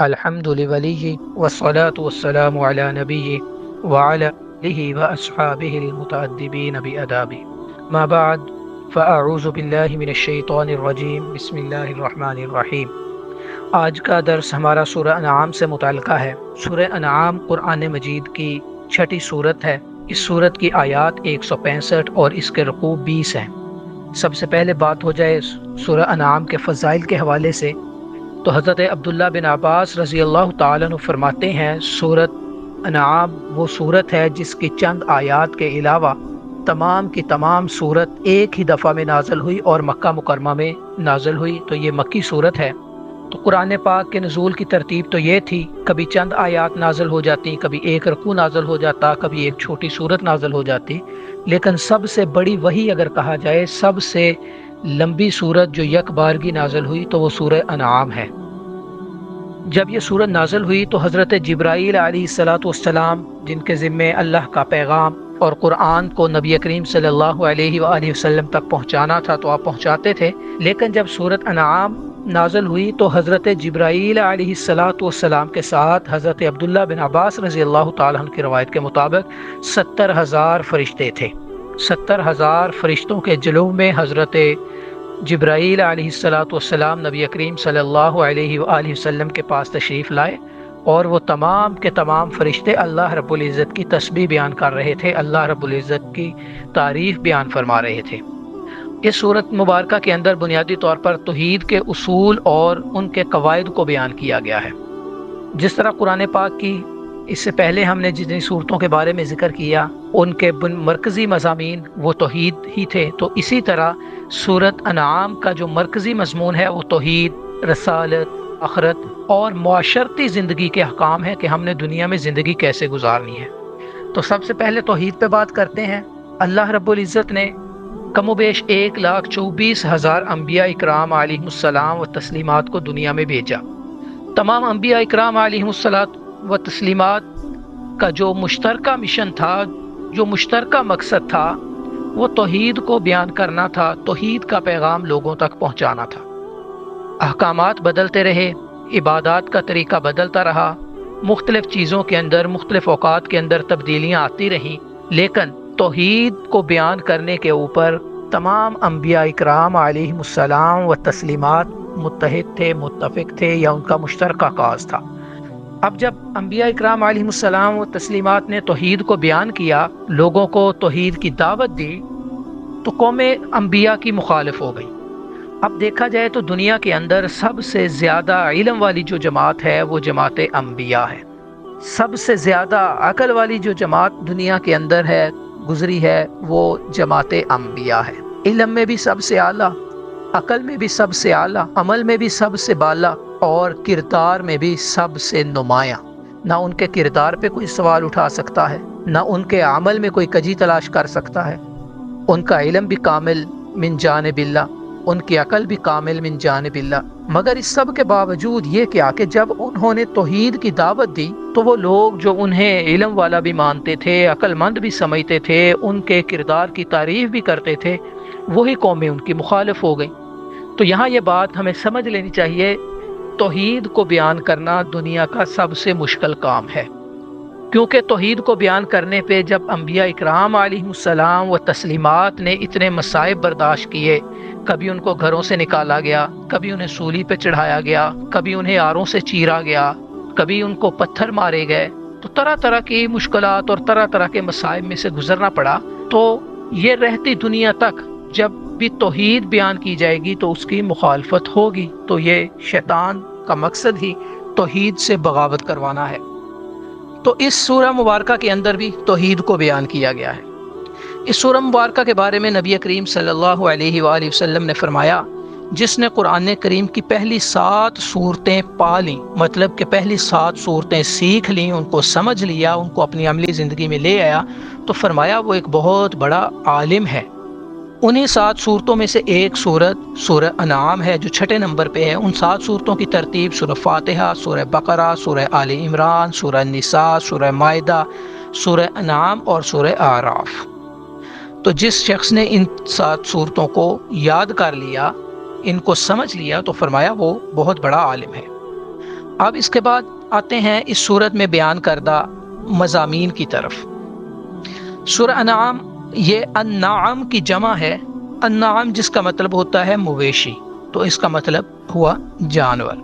الحمد لولی والصلاة والسلام علی نبی وعلی آلہ واصحابہ المتعدبین بآداب ما بعد فاعوذ باللہ من الشیطان الرجیم بسم اللہ الرحمن الرحیم۔ آج کا درس ہمارا سورہ انعام سے متعلقہ ہے۔ سورہ انعام قرآن مجید کی چھٹی سورت ہے۔ اس سورت کی آیات 165 اور اس کے رکوع 20 ہیں۔ سب سے پہلے بات ہو جائے سورہ انعام کے فضائل کے حوالے سے تو حضرت عبداللہ بن عباس رضی اللہ تعالیٰ عنہ فرماتے ہیں سورت انعام وہ سورت ہے جس کی چند آیات کے علاوہ تمام کی تمام سورت ایک ہی دفعہ میں نازل ہوئی اور مکہ مکرمہ میں نازل ہوئی، تو یہ مکی سورت ہے۔ تو قرآن پاک کے نزول کی ترتیب تو یہ تھی، کبھی چند آیات نازل ہو جاتی، کبھی ایک رکوع نازل ہو جاتا، کبھی ایک چھوٹی سورت نازل ہو جاتی، لیکن سب سے بڑی وحی اگر کہا جائے، سب سے لمبی سورت جو یک بارگی نازل ہوئی تو وہ سورہ انعام ہے۔ جب یہ سورت نازل ہوئی تو حضرت جبرائیل علیہ السلام جن کے ذمے اللہ کا پیغام اور قرآن کو نبی کریم صلی اللہ علیہ وآلہ وسلم تک پہنچانا تھا تو آپ پہنچاتے تھے، لیکن جب سورت انعام نازل ہوئی تو حضرت جبرائیل علیہ السلام کے ساتھ حضرت عبداللہ بن عباس رضی اللہ تعالیٰ عنہ کی روایت کے مطابق 70,000 فرشتے تھے۔ 70,000 فرشتوں کے جلو میں حضرت جبرائیل علیہ السلام نبی کریم صلی اللہ علیہ وآلہ وسلم کے پاس تشریف لائے، اور وہ تمام کے تمام فرشتے اللہ رب العزت کی تسبیح بیان کر رہے تھے، اللہ رب العزت کی تعریف بیان فرما رہے تھے۔ اس صورت مبارکہ کے اندر بنیادی طور پر توحید کے اصول اور ان کے قواعد کو بیان کیا گیا ہے۔ جس طرح قرآن پاک کی اس سے پہلے ہم نے جتنی صورتوں کے بارے میں ذکر کیا ان کے مرکزی مضامین وہ توحید ہی تھے، تو اسی طرح سورت انعام کا جو مرکزی مضمون ہے وہ توحید، رسالت، آخرت اور معاشرتی زندگی کے احکام ہے کہ ہم نے دنیا میں زندگی کیسے گزارنی ہے۔ تو سب سے پہلے توحید پہ بات کرتے ہیں۔ اللہ رب العزت نے کم و بیش 1,24,000 انبیاء اکرام علیہم السلام و تسلیمات کو دنیا میں بھیجا۔ تمام انبیاء اکرام علیہم السلام و تسلیمات کا جو مشترکہ مشن تھا، جو مشترکہ مقصد تھا، وہ توحید کو بیان کرنا تھا، توحید کا پیغام لوگوں تک پہنچانا تھا۔ احکامات بدلتے رہے، عبادات کا طریقہ بدلتا رہا، مختلف چیزوں کے اندر مختلف اوقات کے اندر تبدیلیاں آتی رہیں، لیکن توحید کو بیان کرنے کے اوپر تمام انبیاء اکرام علیہم السلام و تسلیمات متحد تھے، متفق تھے، یا ان کا مشترکہ کاز تھا۔ اب جب انبیاء اکرام علیہم السلام و تسلیمات نے توحید کو بیان کیا، لوگوں کو توحید کی دعوت دی، تو قوم انبیاء کی مخالف ہو گئی۔ اب دیکھا جائے تو دنیا کے اندر سب سے زیادہ علم والی جو جماعت ہے وہ جماعت انبیاء ہے۔ سب سے زیادہ عقل والی جو جماعت دنیا کے اندر ہے، گزری ہے، وہ جماعت انبیاء ہے۔ علم میں بھی سب سے اعلیٰ، عقل میں بھی سب سے اعلیٰ، عمل میں بھی سب سے بالا، اور کردار میں بھی سب سے نمایاں۔ نہ ان کے کردار پہ کوئی سوال اٹھا سکتا ہے، نہ ان کے عمل میں کوئی کجی تلاش کر سکتا ہے۔ ان کا علم بھی کامل من جانب اللہ، ان کی عقل بھی کامل من جانب اللہ، مگر اس سب کے باوجود یہ کیا کہ جب انہوں نے توحید کی دعوت دی تو وہ لوگ جو انہیں علم والا بھی مانتے تھے، عقل مند بھی سمجھتے تھے، ان کے کردار کی تعریف بھی کرتے تھے، وہی قومیں ان کی مخالف ہو گئیں۔ تو یہاں یہ بات ہمیں سمجھ لینی چاہیے، توحید کو بیان کرنا دنیا کا سب سے مشکل کام ہے، کیونکہ توحید کو بیان کرنے پہ جب انبیاء اکرام علیہم السلام و تسلیمات نے اتنے مصائب برداشت کیے، کبھی ان کو گھروں سے نکالا گیا، کبھی انہیں سولی پہ چڑھایا گیا، کبھی انہیں آروں سے چیرا گیا، کبھی ان کو پتھر مارے گئے، تو طرح طرح کی مشکلات اور طرح طرح کے مصائب میں سے گزرنا پڑا، تو یہ رہتی دنیا تک جب بھی توحید بیان کی جائے گی تو اس کی مخالفت ہوگی۔ تو یہ شیطان کا مقصد ہی توحید سے بغاوت کروانا ہے۔ تو اس سورہ مبارکہ کے اندر بھی توحید کو بیان کیا گیا ہے۔ اس سورہ مبارکہ کے بارے میں نبی کریم صلی اللہ علیہ وآلہ وسلم نے فرمایا، جس نے قرآن کریم کی پہلی 7 صورتیں پا لیں، مطلب کہ پہلی 7 صورتیں سیکھ لیں، ان کو سمجھ لیا، ان کو اپنی عملی زندگی میں لے آیا، تو فرمایا وہ ایک بہت بڑا عالم ہے۔ انہی 7 صورتوں میں سے ایک صورت سورہ انعام ہے جو 6 نمبر پہ ہے۔ ان 7 صورتوں کی ترتیب سورہ فاتحہ، سورہ بقرہ، سورہ آل عمران، سورہ نساء، سورہ مائدہ، سورہ انعام اور سورہ اعراف۔ تو جس شخص نے ان 7 صورتوں کو یاد کر لیا، ان کو سمجھ لیا، تو فرمایا وہ بہت بڑا عالم ہے۔ اب اس کے بعد آتے ہیں اس صورت میں بیان کردہ مضامین کی طرف۔ سورہ انعام یہ انعام کی جمع ہے، انعام جس کا مطلب ہوتا ہے مویشی، تو اس کا مطلب ہوا جانور۔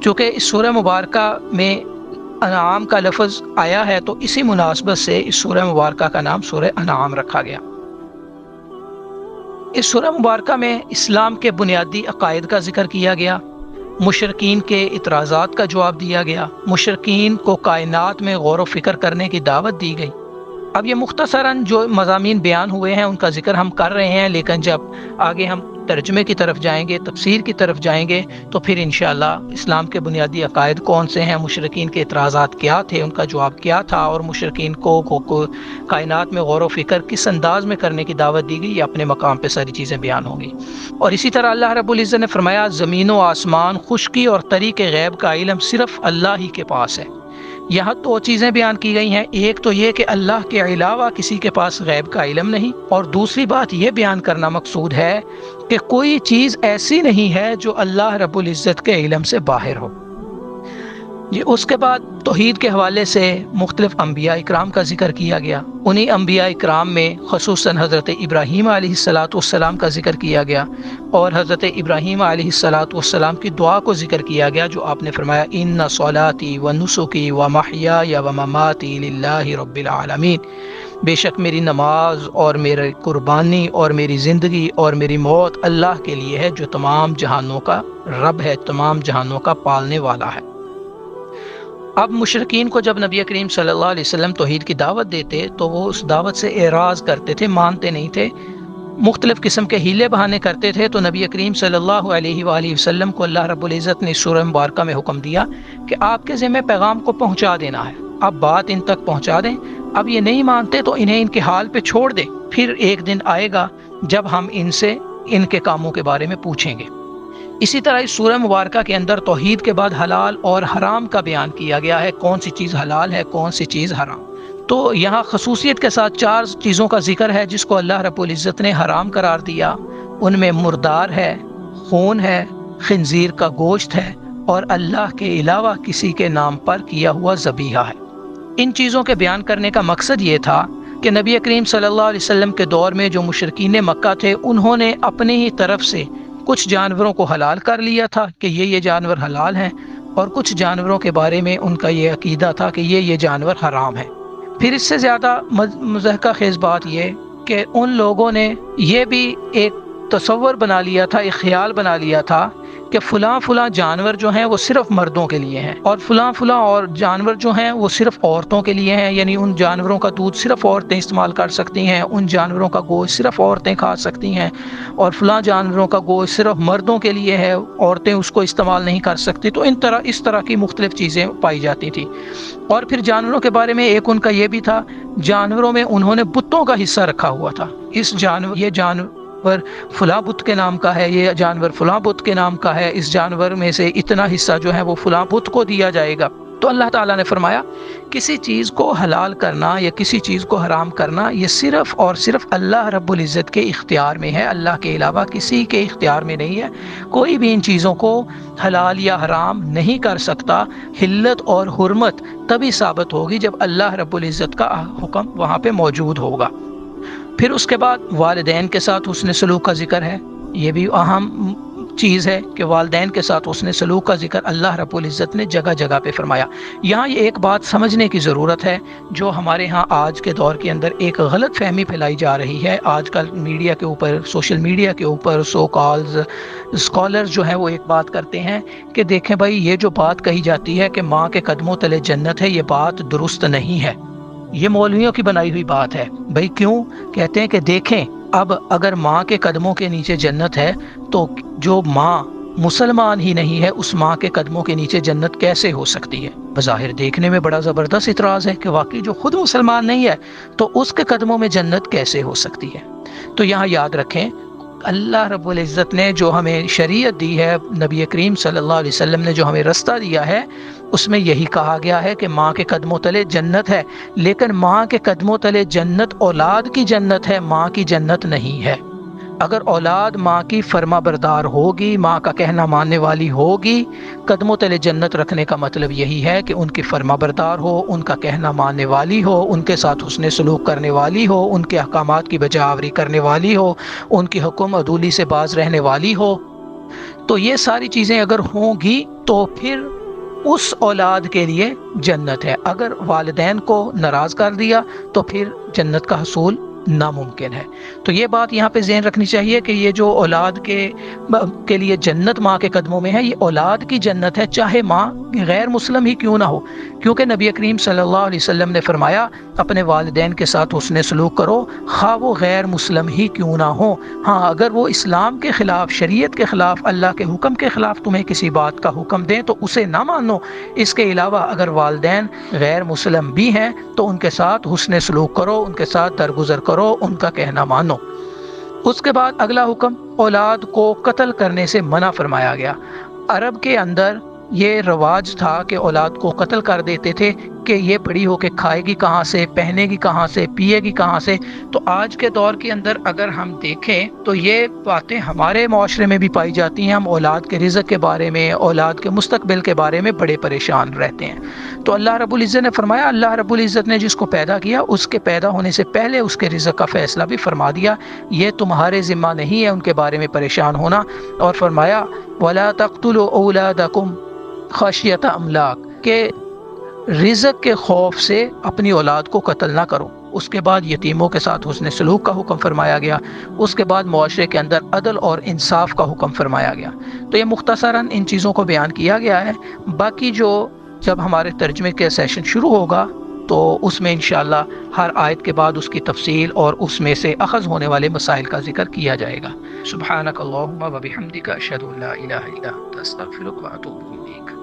چونکہ اس سورہ مبارکہ میں انعام کا لفظ آیا ہے تو اسی مناسبت سے اس سورہ مبارکہ کا نام سورہ انعام رکھا گیا۔ اس سورہ مبارکہ میں اسلام کے بنیادی عقائد کا ذکر کیا گیا، مشرکین کے اعتراضات کا جواب دیا گیا، مشرکین کو کائنات میں غور و فکر کرنے کی دعوت دی گئی۔ اب یہ مختصراً جو مضامین بیان ہوئے ہیں ان کا ذکر ہم کر رہے ہیں، لیکن جب آگے ہم ترجمے کی طرف جائیں گے، تفسیر کی طرف جائیں گے، تو پھر انشاءاللہ اسلام کے بنیادی عقائد کون سے ہیں، مشرکین کے اعتراضات کیا تھے، ان کا جواب کیا تھا، اور مشرکین کو کائنات میں غور و فکر کس انداز میں کرنے کی دعوت دی گئی، یہ اپنے مقام پہ ساری چیزیں بیان ہوں گی۔ اور اسی طرح اللہ رب العزت نے فرمایا زمین و آسمان، خشکی اور تری کے غیب کا علم صرف اللہ ہی کے پاس ہے۔ یہاں دو چیزیں بیان کی گئی ہیں، ایک تو یہ کہ اللہ کے علاوہ کسی کے پاس غیب کا علم نہیں، اور دوسری بات یہ بیان کرنا مقصود ہے کہ کوئی چیز ایسی نہیں ہے جو اللہ رب العزت کے علم سے باہر ہو۔ اس کے بعد توحید کے حوالے سے مختلف انبیاء اکرام کا ذکر کیا گیا۔ انہی انبیاء اکرام میں خصوصاً حضرت ابراہیم علیہ السلام کا ذکر کیا گیا، اور حضرت ابراہیم علیہ السلام کی دعا کو ذکر کیا گیا، جو آپ نے فرمایا ان صلاتی و نسکی و محیای و مماتی للہ رب العالمین، بے شک میری نماز اور میری قربانی اور میری زندگی اور میری موت اللہ کے لیے ہے، جو تمام جہانوں کا رب ہے، تمام جہانوں کا پالنے والا ہے۔ اب مشرکین کو جب نبی کریم صلی اللہ علیہ وسلم توحید کی دعوت دیتے تو وہ اس دعوت سے اعراض کرتے تھے، مانتے نہیں تھے، مختلف قسم کے ہیلے بہانے کرتے تھے۔ تو نبی کریم صلی اللہ علیہ وآلہ وسلم کو اللہ رب العزت نے سورہ مبارکہ میں حکم دیا کہ آپ کے ذمہ پیغام کو پہنچا دینا ہے، آپ بات ان تک پہنچا دیں۔ اب یہ نہیں مانتے تو انہیں ان کے حال پہ چھوڑ دیں، پھر ایک دن آئے گا جب ہم ان سے ان کے کاموں کے بارے میں پوچھیں گے۔ اسی طرح اس سورہ مبارکہ کے اندر توحید کے بعد حلال اور حرام کا بیان کیا گیا ہے، کون سی چیز حلال ہے، کون سی چیز حرام۔ تو یہاں خصوصیت کے ساتھ 4 چیزوں کا ذکر ہے جس کو اللہ رب العزت نے حرام قرار دیا۔ ان میں مردار ہے، خون ہے، خنزیر کا گوشت ہے، اور اللہ کے علاوہ کسی کے نام پر کیا ہوا ذبیحہ ہے۔ ان چیزوں کے بیان کرنے کا مقصد یہ تھا کہ نبی کریم صلی اللہ علیہ وسلم کے دور میں جو مشرکین مکہ تھے، انہوں نے اپنی ہی طرف سے کچھ جانوروں کو حلال کر لیا تھا کہ یہ جانور حلال ہیں، اور کچھ جانوروں کے بارے میں ان کا یہ عقیدہ تھا کہ یہ جانور حرام ہیں۔ پھر اس سے زیادہ مضحکہ خیز بات یہ کہ ان لوگوں نے یہ بھی ایک تصور بنا لیا تھا، ایک خیال بنا لیا تھا کہ فلاں فلاں جانور جو ہیں وہ صرف مردوں کے لیے ہیں، اور فلاں فلاں اور جانور جو ہیں وہ صرف عورتوں کے لیے ہیں، یعنی ان جانوروں کا دودھ صرف عورتیں استعمال کر سکتی ہیں، ان جانوروں کا گوشت صرف عورتیں کھا سکتی ہیں، اور فلاں جانوروں کا گوشت صرف مردوں کے لیے ہے، عورتیں اس کو استعمال نہیں کر سکتی۔ تو اس طرح کی مختلف چیزیں پائی جاتی تھیں۔ اور پھر جانوروں کے بارے میں ایک ان کا یہ بھی تھا، جانوروں میں انہوں نے بتوں کا حصہ رکھا ہوا تھا، یہ جانور فلاں بت کے نام کا ہے، یہ جانور فلاں بت کے نام کا ہے، اس جانور میں سے اتنا حصہ جو ہے وہ فلاں بت کو دیا جائے گا۔ تو اللہ تعالیٰ نے فرمایا کسی چیز کو حلال کرنا یا کسی چیز کو حرام کرنا یہ صرف اور صرف اللہ رب العزت کے اختیار میں ہے، اللہ کے علاوہ کسی کے اختیار میں نہیں ہے۔ کوئی بھی ان چیزوں کو حلال یا حرام نہیں کر سکتا۔ حلت اور حرمت تبھی ثابت ہوگی جب اللہ رب العزت کا حکم وہاں پہ موجود ہوگا۔ پھر اس کے بعد والدین کے ساتھ حسن سلوک کا ذکر ہے، یہ بھی اہم چیز ہے کہ والدین کے ساتھ حسن سلوک کا ذکر اللہ رب العزت نے جگہ جگہ پہ فرمایا۔ یہاں یہ ایک بات سمجھنے کی ضرورت ہے جو ہمارے ہاں آج کے دور کے اندر ایک غلط فہمی پھیلائی جا رہی ہے۔ آج کل میڈیا کے اوپر، سوشل میڈیا کے اوپر سو کالز اسکالرز جو ہیں وہ ایک بات کرتے ہیں کہ دیکھیں بھائی یہ جو بات کہی جاتی ہے کہ ماں کے قدموں تلے جنت ہے، یہ بات درست نہیں ہے، یہ مولویوں کی بنائی ہوئی بات ہے۔ بھائی کیوں؟ کہتے ہیں کہ دیکھیں اب اگر ماں کے قدموں کے نیچے جنت ہے تو جو ماں مسلمان ہی نہیں ہے اس ماں کے قدموں کے نیچے جنت کیسے ہو سکتی ہے؟ بظاہر دیکھنے میں بڑا زبردست اعتراض ہے کہ واقعی جو خود مسلمان نہیں ہے تو اس کے قدموں میں جنت کیسے ہو سکتی ہے؟ تو یہاں یاد رکھیں اللہ رب العزت نے جو ہمیں شریعت دی ہے، نبی کریم صلی اللہ علیہ وسلم نے جو ہمیں رستہ دیا ہے، اس میں یہی کہا گیا ہے کہ ماں کے قدموں تلے جنت ہے، لیکن ماں کے قدموں تلے جنت اولاد کی جنت ہے، ماں کی جنت نہیں ہے۔ اگر اولاد ماں کی فرما بردار ہوگی، ماں کا کہنا ماننے والی ہوگی، قدموں تلے جنت رکھنے کا مطلب یہی ہے کہ ان کی فرما بردار ہو، ان کا کہنا ماننے والی ہو، ان کے ساتھ حسن سلوک کرنے والی ہو، ان کے احکامات کی بجا آوری کرنے والی ہو، ان کی حکم عدولی سے باز رہنے والی ہو۔ تو یہ ساری چیزیں اگر ہوں گی تو پھر اس اولاد کے لیے جنت ہے۔ اگر والدین کو ناراض کر دیا تو پھر جنت کا حصول ناممکن ہے۔ تو یہ بات یہاں پہ ذہن رکھنی چاہیے کہ یہ جو اولاد کے لیے جنت ماں کے قدموں میں ہے، یہ اولاد کی جنت ہے، چاہے ماں غیر مسلم ہی کیوں نہ ہو، کیونکہ نبی کریم صلی اللہ علیہ وسلم نے فرمایا اپنے والدین کے ساتھ حسن سلوک کرو، خواہ وہ غیر مسلم ہی کیوں نہ ہو۔ ہاں اگر وہ اسلام کے خلاف، شریعت کے خلاف، اللہ کے حکم کے خلاف تمہیں کسی بات کا حکم دیں تو اسے نہ مانو۔ اس کے علاوہ اگر والدین غیر مسلم بھی ہیں تو ان کے ساتھ حسن سلوک کرو، ان کے ساتھ درگزر کرو، ان کا کہنا مانو۔ اس کے بعد اگلا حکم، اولاد کو قتل کرنے سے منع فرمایا گیا۔ عرب کے اندر یہ رواج تھا کہ اولاد کو قتل کر دیتے تھے کہ یہ بڑی ہو کے کھائے گی کہاں سے، پہنے گی کہاں سے، پیے گی کہاں سے۔ تو آج کے دور کے اندر اگر ہم دیکھیں تو یہ باتیں ہمارے معاشرے میں بھی پائی جاتی ہیں۔ ہم اولاد کے رزق کے بارے میں، اولاد کے مستقبل کے بارے میں بڑے پریشان رہتے ہیں۔ تو اللہ رب العزت نے فرمایا، اللہ رب العزت نے جس کو پیدا کیا اس کے پیدا ہونے سے پہلے اس کے رزق کا فیصلہ بھی فرما دیا، یہ تمہارے ذمہ نہیں ہے ان کے بارے میں پریشان ہونا۔ اور فرمایا وَلَا تَقْتُلُوا أَوْلَادَكُمْ خَشْيَةَ أَمْلَاقٍ، کہ رزق کے خوف سے اپنی اولاد کو قتل نہ کرو۔ اس کے بعد یتیموں کے ساتھ حسن سلوک کا حکم فرمایا گیا۔ اس کے بعد معاشرے کے اندر عدل اور انصاف کا حکم فرمایا گیا۔ تو یہ مختصراً ان چیزوں کو بیان کیا گیا ہے۔ باقی جب ہمارے ترجمے کے سیشن شروع ہوگا تو اس میں انشاءاللہ ہر آیت کے بعد اس کی تفصیل اور اس میں سے اخذ ہونے والے مسائل کا ذکر کیا جائے گا۔ سبحانک اللہم و بحمدک، اشہد ان لا الہ الا انت، استغفرک و اتوب الیک۔